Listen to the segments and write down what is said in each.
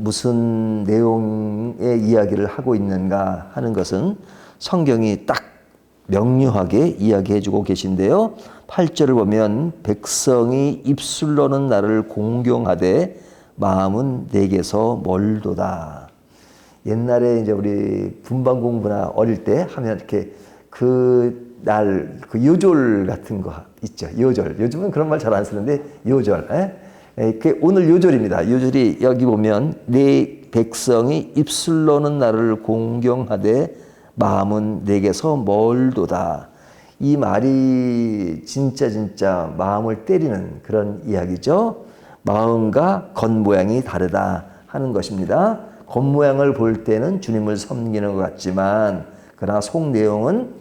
무슨 내용의 이야기를 하고 있는가 하는 것은 성경이 딱 명료하게 이야기해 주고 계신데요. 8절을 보면 백성이 입술로는 나를 공경하되 마음은 내게서 멀도다. 옛날에 이제 우리 분반 공부나 어릴 때 하면 이렇게 그 요절 같은 거 있죠. 요절. 요즘은 그런 말 잘 안 쓰는데 요절. 그 오늘 요절입니다. 요절이 여기 보면 내 백성이 입술로는 나를 공경하되 마음은 내게서 멀도다. 이 말이 진짜 마음을 때리는 그런 이야기죠. 마음과 겉모양이 다르다 하는 것입니다. 겉모양을 볼 때는 주님을 섬기는 것 같지만 그러나 속 내용은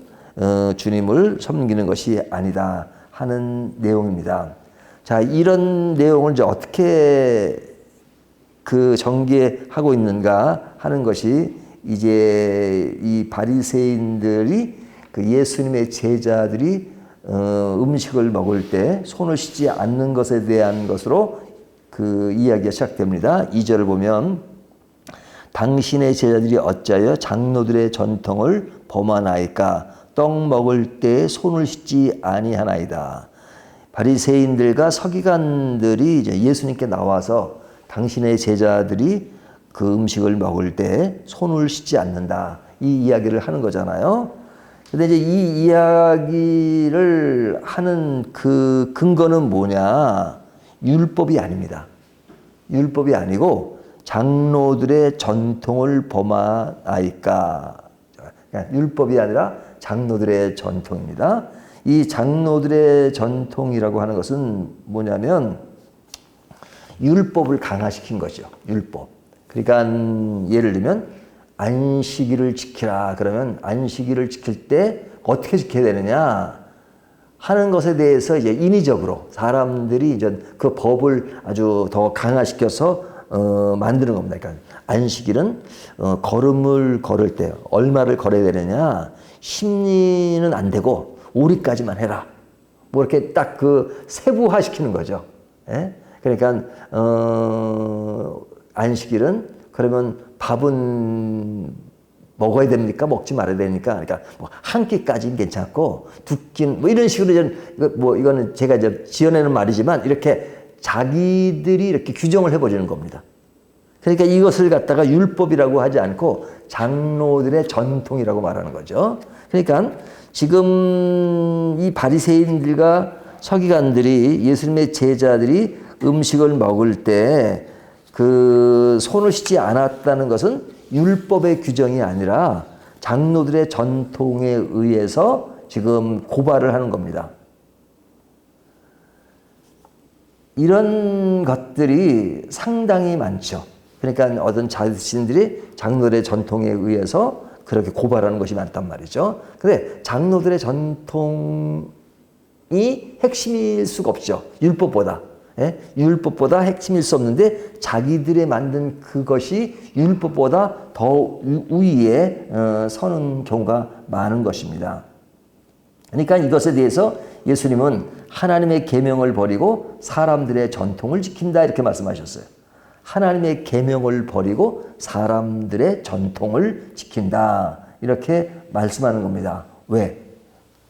주님을 섬기는 것이 아니다 하는 내용입니다. 자, 이런 내용을 이제 어떻게 전개하고 있는가 하는 것이 이제 이 바리새인들이 예수님의 제자들이 음식을 먹을 때 손을 씻지 않는 것에 대한 것으로 이야기가 시작됩니다. 2절을 보면 당신의 제자들이 어찌하여 장로들의 전통을 범하나이까 떡 먹을 때 손을 씻지 아니하나이다. 바리새인들과 서기관들이 이제 예수님께 나와서 당신의 제자들이 그 음식을 먹을 때 손을 씻지 않는다. 이 이야기를 하는 거잖아요. 근데 이제 이 이야기를 하는 그 근거는 뭐냐? 율법이 아닙니다. 율법이 아니고 장로들의 전통을 범하나이까. 그러니까 율법이 아니라 장로들의 전통입니다. 이 장로들의 전통이라고 하는 것은 뭐냐면 율법을 강화시킨 거죠. 율법. 그러니까 예를 들면 안식일을 지키라 그러면 안식일을 지킬 때 어떻게 지켜야 되느냐 하는 것에 대해서 이제 인위적으로 사람들이 이제 그 법을 아주 더 강화시켜서 만드는 겁니다. 그러니까 안식일은 걸음을 걸을 때 얼마를 걸어야 되느냐 10리는 안 되고 5리까지만 해라. 뭐 이렇게 딱 세부화시키는 거죠. 예? 그러니까 안식일은 그러면 밥은 먹어야 됩니까? 먹지 말아야 됩니까? 그러니까 뭐 한 끼까지는 괜찮고 두 끼는 뭐 이런 식으로 이거는 제가 이제 지어내는 말이지만 이렇게 자기들이 이렇게 규정을 해버리는 겁니다. 그러니까 이것을 갖다가 율법이라고 하지 않고 장로들의 전통이라고 말하는 거죠. 그러니까 지금 이 바리새인들과 서기관들이 예수님의 제자들이 음식을 먹을 때 손을 씻지 않았다는 것은 율법의 규정이 아니라 장로들의 전통에 의해서 지금 고발을 하는 겁니다. 이런 것들이 상당히 많죠. 그러니까 어떤 자신들이 장로들의 전통에 의해서 그렇게 고발하는 것이 많단 말이죠. 근데 장로들의 전통이 핵심일 수가 없죠. 율법보다. 예? 율법보다 핵심일 수 없는데 자기들의 만든 그것이 율법보다 더 우위에 서는 경우가 많은 것입니다. 그러니까 이것에 대해서 예수님은 하나님의 계명을 버리고 사람들의 전통을 지킨다 이렇게 말씀하셨어요. 하나님의 계명을 버리고 사람들의 전통을 지킨다 이렇게 말씀하는 겁니다. 왜?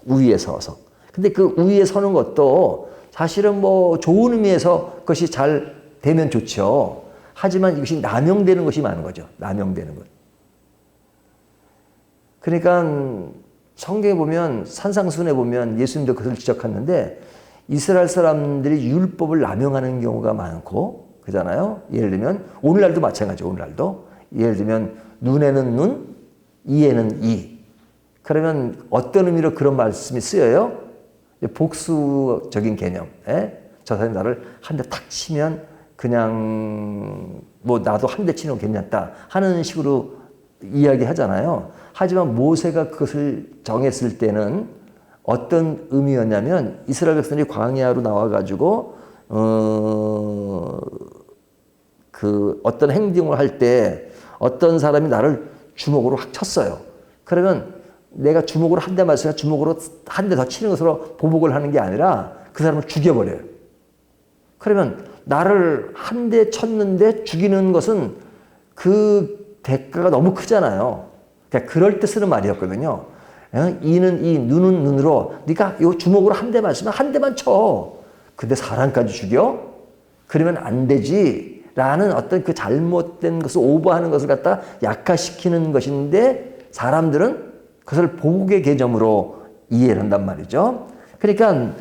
우위에 서서. 근데 그 우위에 서는 것도 사실은 뭐 좋은 의미에서 그것이 잘 되면 좋죠. 하지만 이것이 남용되는 것이 많은 거죠. 남용되는 것. 그러니까 성경에 보면 산상수훈에 보면 예수님도 그것을 지적하는데 이스라엘 사람들이 율법을 남용하는 경우가 많고 그잖아요. 예를 들면 오늘날도 마찬가지죠. 오늘날도 예를 들면 눈에는 눈, 이에는 이. 그러면 어떤 의미로 그런 말씀이 쓰여요? 복수적인 개념. 저 사람이 나를 한 대 탁 치면 그냥 뭐 나도 한 대 치는 거 괜찮다 하는 식으로 이야기하잖아요. 하지만 모세가 그것을 정했을 때는 어떤 의미였냐면 이스라엘 백성들이 광야로 나와가지고 어떤 행동을 할 때 어떤 사람이 나를 주먹으로 확 쳤어요. 그러면 내가 주먹으로 한 대 맞으면 주먹으로 한 대 더 치는 것으로 보복을 하는 게 아니라 그 사람을 죽여버려요. 그러면 나를 한 대 쳤는데 죽이는 것은 그 대가가 너무 크잖아요. 그러니까 그럴 때 쓰는 말이었거든요. 이는 이, 눈은 눈으로 네가 요 주먹으로 한 대만 쓰면 한 대만 쳐. 근데 사람까지 죽여? 그러면 안 되지. 라는 어떤 그 잘못된 것을 오버하는 것을 갖다 약화시키는 것인데 사람들은 그것을 복의 개념으로 이해를 한단 말이죠. 그러니까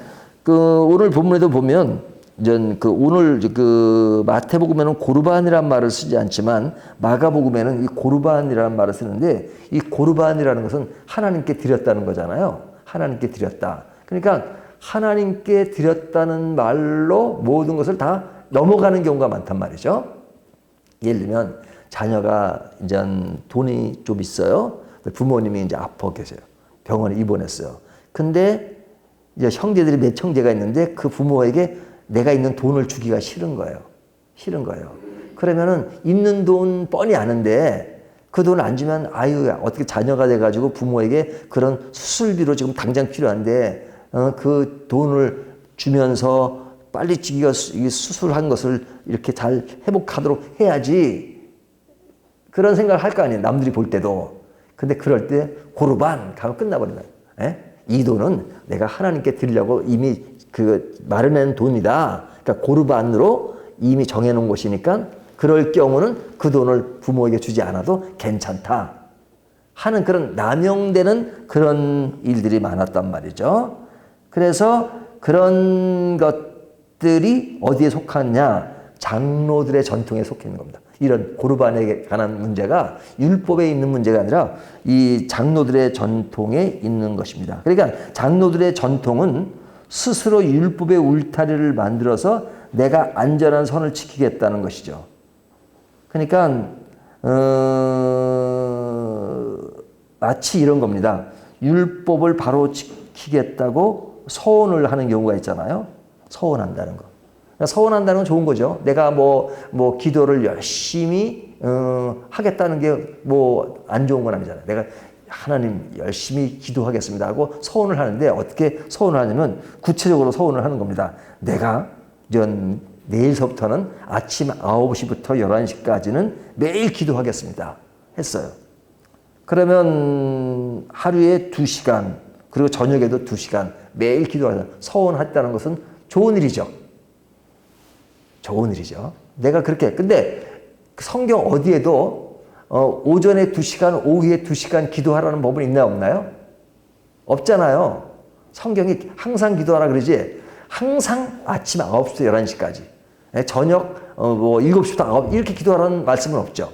그 오늘 본문에도 보면 오늘 그 마태복음에는 고르반이라는 말을 쓰지 않지만 마가복음에는 이 고르반이라는 말을 쓰는데 이 고르반이라는 것은 하나님께 드렸다는 거잖아요. 하나님께 드렸다. 그러니까 하나님께 드렸다는 말로 모든 것을 다 넘어가는 경우가 많단 말이죠. 예를 들면 자녀가 이제 돈이 좀 있어요. 부모님이 이제 아파 계세요. 병원에 입원했어요. 근데 이제 형제들이 몇 형제가 있는데 그 부모에게 내가 있는 돈을 주기가 싫은 거예요. 싫은 거예요. 그러면은 있는 돈 뻔히 아는데 그 돈을 안 주면 아유 어떻게 자녀가 돼가지고 부모에게 그런 수술비로 지금 당장 필요한데 그 돈을 주면서 빨리 지기가 수술한 것을 이렇게 잘 회복하도록 해야지. 그런 생각을 할 거 아니에요. 남들이 볼 때도. 근데 그럴 때 고르반 가면 끝나버린다. 이 돈은 내가 하나님께 드리려고 이미 그 마련한 돈이다. 그러니까 고르반으로 이미 정해놓은 것이니까 그럴 경우는 그 돈을 부모에게 주지 않아도 괜찮다. 하는 그런 남용되는 그런 일들이 많았단 말이죠. 그래서 그런 것들이 어디에 속하냐? 장로들의 전통에 속해 있는 겁니다. 이런 고르반에 관한 문제가 율법에 있는 문제가 아니라 이 장로들의 전통에 있는 것입니다. 그러니까 장로들의 전통은 스스로 율법의 울타리를 만들어서 내가 안전한 선을 지키겠다는 것이죠. 그러니까 마치 이런 겁니다. 율법을 바로 지키겠다고 서원을 하는 경우가 있잖아요. 서원한다는 거. 서원한다는 건 좋은 거죠. 내가 뭐 기도를 열심히 하겠다는 게 뭐 안 좋은 건 아니잖아요. 내가 하나님 열심히 기도하겠습니다 하고 서원을 하는데 어떻게 서원을 하냐면 구체적으로 서원을 하는 겁니다. 내가 내일서부터는 아침 9시부터 11시까지는 매일 기도하겠습니다 했어요. 그러면 하루에 2시간 그리고 저녁에도 2시간 매일 기도하자. 서원했다는 것은 좋은 일이죠. 좋은 일이죠. 내가 그렇게. 근데 성경 어디에도 오전에 2시간, 오후에 2시간 기도하라는 법은 있나요, 없나요? 없잖아요. 성경이 항상 기도하라 그러지. 항상 아침 9시부터 11시까지. 저녁 7시부터 9시 이렇게 기도하라는 말씀은 없죠.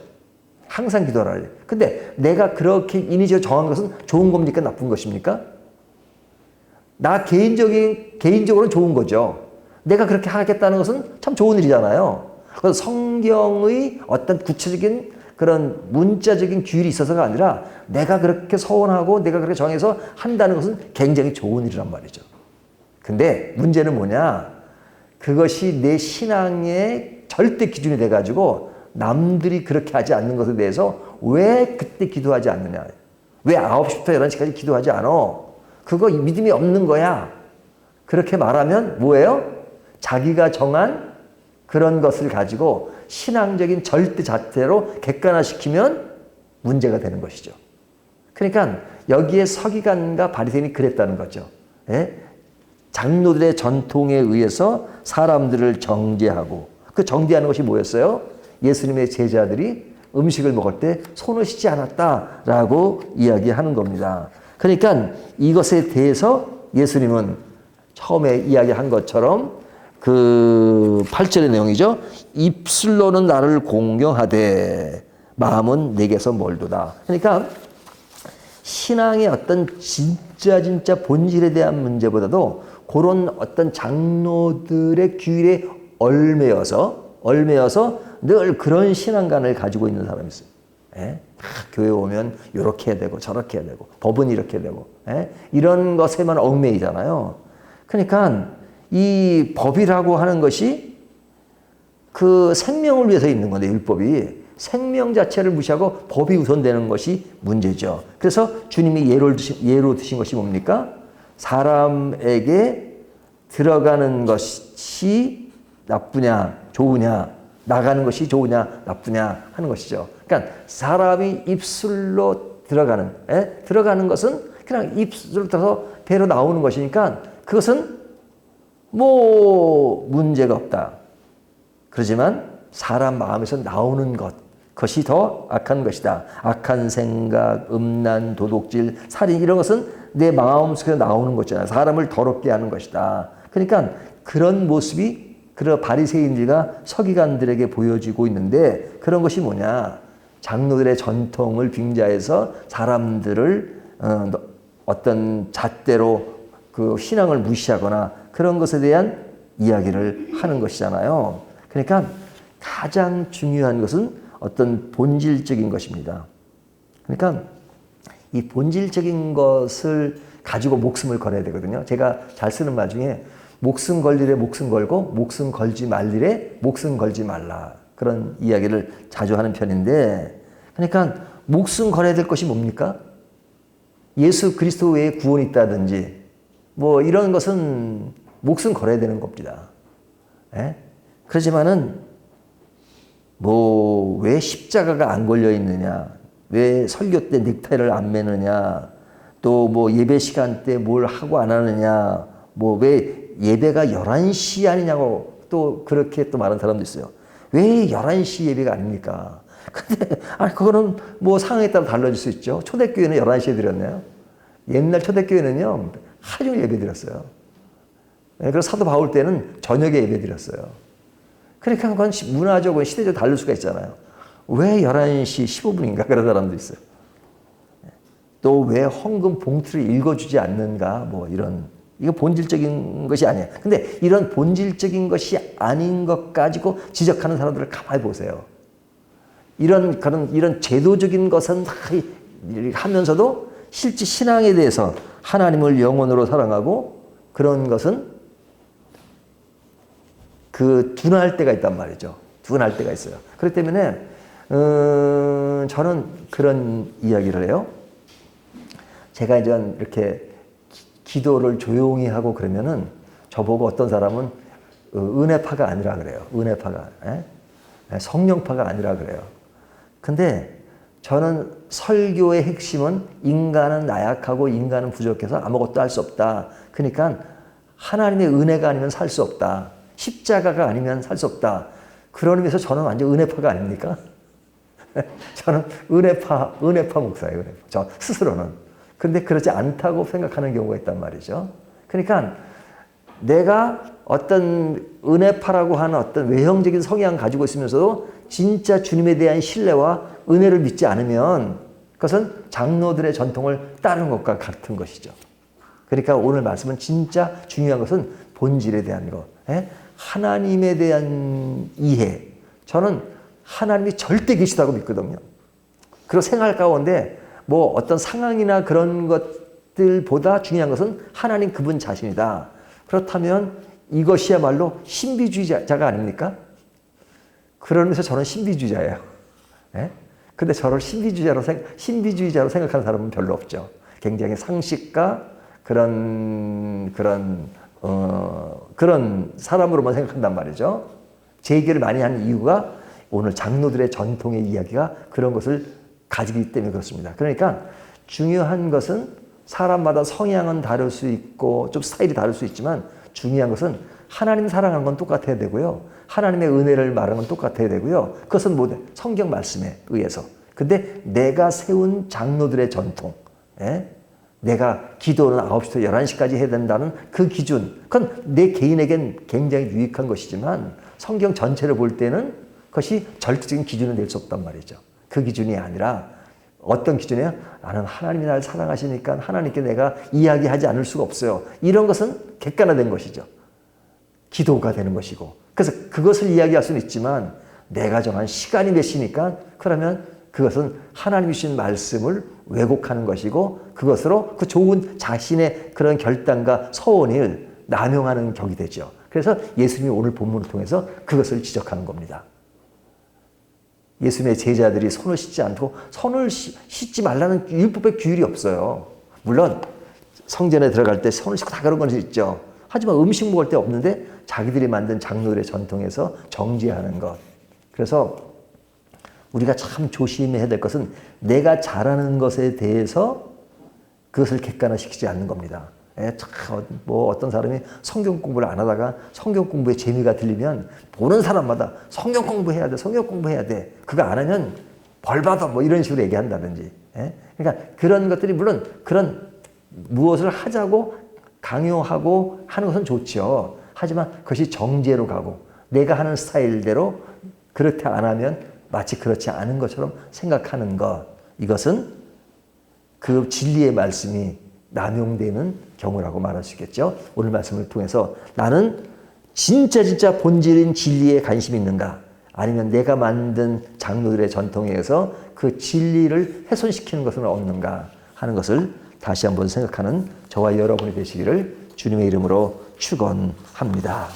항상 기도하라 그래요. 근데 내가 그렇게 이니지어 정한 것은 좋은 겁니까? 나쁜 것입니까? 나 개인적으로는 좋은 거죠. 내가 그렇게 하겠다는 것은 참 좋은 일이잖아요. 그래서 성경의 어떤 구체적인 그런 문자적인 규율이 있어서가 아니라 내가 그렇게 서원하고 내가 그렇게 정해서 한다는 것은 굉장히 좋은 일이란 말이죠. 근데 문제는 뭐냐? 그것이 내 신앙의 절대 기준이 돼가지고 남들이 그렇게 하지 않는 것에 대해서 왜 그때 기도하지 않느냐? 왜 9시부터 11시까지 기도하지 않아? 그거 믿음이 없는 거야. 그렇게 말하면 뭐예요? 자기가 정한 그런 것을 가지고 신앙적인 절대 자체로 객관화시키면 문제가 되는 것이죠. 그러니까 여기에 서기관과 바리새인이 그랬다는 거죠. 장로들의 전통에 의해서 사람들을 정죄하고 그 정죄하는 것이 뭐였어요? 예수님의 제자들이 음식을 먹을 때 손을 씻지 않았다라고 이야기하는 겁니다. 그러니까 이것에 대해서 예수님은 처음에 이야기한 것처럼 그 8절의 내용이죠. 입술로는 나를 공경하되 마음은 내게서 멀도다. 그러니까 신앙의 어떤 진짜 본질에 대한 문제보다도 그런 어떤 장로들의 규율에 얽매여서 늘 그런 신앙관을 가지고 있는 사람이 있어요. 교회 오면 이렇게 해야 되고 저렇게 해야 되고 법은 이렇게 되고 이런 것에만 얽매이잖아요. 그러니까 이 법이라고 하는 것이 그 생명을 위해서 있는 건데 율법이 생명 자체를 무시하고 법이 우선되는 것이 문제죠. 그래서 주님이 예로 드신 것이 뭡니까? 사람에게 들어가는 것이 나쁘냐 좋으냐 나가는 것이 좋으냐 나쁘냐 하는 것이죠. 그러니까 사람이 입술로 들어가는 것은 그냥 입술로 들어서 배로 나오는 것이니까 그것은 뭐 문제가 없다. 그렇지만 사람 마음에서 나오는 그것이 더 악한 것이다. 악한 생각, 음란, 도둑질, 살인 이런 것은 내 마음속에서 나오는 것이잖아요. 사람을 더럽게 하는 것이다. 그러니까 그런 모습이 그런 바리새인들과 서기관들에게 보여지고 있는데 그런 것이 뭐냐? 장로들의 전통을 빙자해서 사람들을 어떤 잣대로 그 신앙을 무시하거나 그런 것에 대한 이야기를 하는 것이잖아요. 그러니까 가장 중요한 것은 어떤 본질적인 것입니다. 그러니까 이 본질적인 것을 가지고 목숨을 걸어야 되거든요. 제가 잘 쓰는 말 중에 목숨 걸 일에 목숨 걸고 목숨 걸지 말 일에 목숨 걸지 말라. 그런 이야기를 자주 하는 편인데 그러니까 목숨 걸어야 될 것이 뭡니까? 예수 그리스도 외에 구원이 있다든지 뭐 이런 것은 목숨 걸어야 되는 겁니다. 예? 그렇지만은 뭐 왜 십자가가 안 걸려 있느냐? 왜 설교 때 넥타이를 안 매느냐? 또 뭐 예배 시간 때 뭘 하고 안 하느냐? 뭐 왜 예배가 11시 아니냐고 또 그렇게 또 말하는 사람도 있어요. 왜 11시 예배가 아닙니까? 근데 그거는 뭐 상황에 따라 달라질 수 있죠. 초대교회는 11시에 드렸네요. 옛날 초대교회는요. 하루 종일 예배 드렸어요. 그래서 사도 바울 때는 저녁에 예배 드렸어요. 그러니까 그건 문화적으로 시대적으로 다를 수가 있잖아요. 왜 11시 15분인가 그런 사람도 있어요. 또 왜 헌금 봉투를 읽어주지 않는가 뭐 이거 본질적인 것이 아니에요. 근데 이런 본질적인 것이 아닌 것 가지고 지적하는 사람들을 가만히 보세요. 이런 제도적인 것은 하면서도 실제 신앙에 대해서 하나님을 영혼으로 사랑하고 그런 것은 둔할 때가 있단 말이죠. 둔할 때가 있어요. 그렇기 때문에 저는 그런 이야기를 해요. 제가 이제 이렇게 기도를 조용히 하고 그러면은 저보고 어떤 사람은 은혜파가 아니라 그래요. 은혜파가. 성령파가 아니라 그래요. 근데 저는 설교의 핵심은 인간은 나약하고 인간은 부족해서 아무것도 할 수 없다. 그러니까 하나님의 은혜가 아니면 살 수 없다. 십자가가 아니면 살 수 없다. 그런 의미에서 저는 완전 은혜파가 아닙니까? 저는 은혜파 목사예요. 은혜파. 저 스스로는. 근데 그렇지 않다고 생각하는 경우가 있단 말이죠. 그러니까 내가 어떤 은혜파라고 하는 어떤 외형적인 성향 가지고 있으면서도 진짜 주님에 대한 신뢰와 은혜를 믿지 않으면 그것은 장로들의 전통을 따르는 것과 같은 것이죠. 그러니까 오늘 말씀은 진짜 중요한 것은 본질에 대한 것, 하나님에 대한 이해. 저는 하나님이 절대 계시다고 믿거든요. 그리고 생활 가운데 뭐 어떤 상황이나 그런 것들보다 중요한 것은 하나님 그분 자신이다. 그렇다면 이것이야말로 신비주의자가 아닙니까? 그러면서 저는 신비주의자예요. 근데 저를 신비주의자로 생각하는 사람은 별로 없죠. 굉장히 상식과 그런 사람으로만 생각한단 말이죠. 제 얘기를 많이 하는 이유가 오늘 장로들의 전통의 이야기가 그런 것을 가지기 때문에 그렇습니다. 그러니까 중요한 것은 사람마다 성향은 다를 수 있고 좀 스타일이 다를 수 있지만 중요한 것은 하나님 사랑하는 건 똑같아야 되고요. 하나님의 은혜를 말하는 건 똑같아야 되고요. 그것은 뭐 성경 말씀에 의해서. 근데 내가 세운 장로들의 전통, 내가 기도는 9시부터 11시까지 해야 된다는 그 기준, 그건 내 개인에겐 굉장히 유익한 것이지만 성경 전체를 볼 때는 그것이 절대적인 기준은 될 수 없단 말이죠. 그 기준이 아니라 어떤 기준이에요? 나는 하나님이 나를 사랑하시니까 하나님께 내가 이야기하지 않을 수가 없어요. 이런 것은 객관화된 것이죠. 기도가 되는 것이고. 그래서 그것을 이야기할 수는 있지만 내가 정한 시간이 몇 시니까 그러면 그것은 하나님이 주신 말씀을 왜곡하는 것이고 그것으로 그 좋은 자신의 그런 결단과 서원을 남용하는 격이 되죠. 그래서 예수님이 오늘 본문을 통해서 그것을 지적하는 겁니다. 예수님의 제자들이 손을 씻지 않고 손을 씻지 말라는 율법의 규율이 없어요. 물론 성전에 들어갈 때 손을 씻고 다 그런 건 있죠. 하지만 음식 먹을 때 없는데 자기들이 만든 장로들의 전통에서 정죄하는 것. 그래서 우리가 참 조심해야 될 것은 내가 잘하는 것에 대해서 그것을 객관화시키지 않는 겁니다. 뭐 어떤 사람이 성경 공부를 안 하다가 성경 공부에 재미가 들리면 보는 사람마다 성경 공부해야 돼, 성경 공부해야 돼. 그거 안 하면 벌 받아, 뭐 이런 식으로 얘기한다든지. 그러니까 그런 것들이 물론 그런 무엇을 하자고 강요하고 하는 것은 좋죠. 하지만 그것이 정제로 가고 내가 하는 스타일대로 그렇게 안 하면 마치 그렇지 않은 것처럼 생각하는 것, 이것은 그 진리의 말씀이 남용되는 경우라고 말할 수 있겠죠. 오늘 말씀을 통해서 나는 진짜 본질인 진리에 관심이 있는가, 아니면 내가 만든 장로들의 전통에 의해서 그 진리를 훼손시키는 것을 얻는가 하는 것을 다시 한번 생각하는 저와 여러분이 되시기를 주님의 이름으로 축원합니다.